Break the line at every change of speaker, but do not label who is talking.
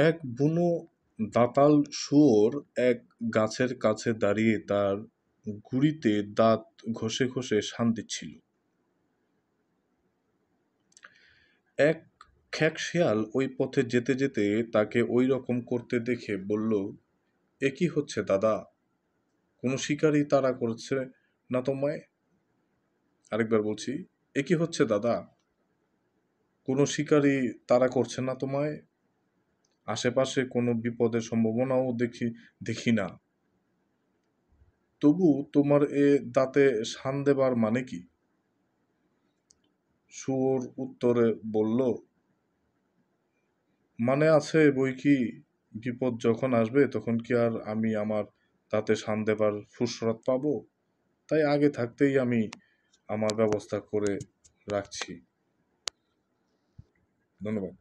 এক বুনো দাঁতাল শুয়োর এক গাছের কাছে দাঁড়িয়ে তার গুঁড়িতে দাঁত ঘষে ঘষে শান দিচ্ছিল। এক খ্যাঁক শেয়াল ওই পথে যেতে যেতে তাকে ওই রকম করতে দেখে বলল, এ কি হচ্ছে দাদা? কোনো শিকারী তাড়া করছে না তোমায়? আরেকবার বলছি, এ কি হচ্ছে দাদা? কোনো শিকারী তাড়া করছে না তোমায়? আশেপাশে কোনো বিপদের সম্ভাবনাও দেখি না। তবু তোমার এ দাঁতে শান দেবার মানে কি? শুয়োর উত্তরে বলল, মানে আছে বৈকি, বিপদ যখন আসবে তখন কি আর আমি আমার দাঁতে শান দেবার ফুরসত পাব? তাই আগে থাকতেই আমি আমার ব্যবস্থা করে রাখছি। ধন্যবাদ।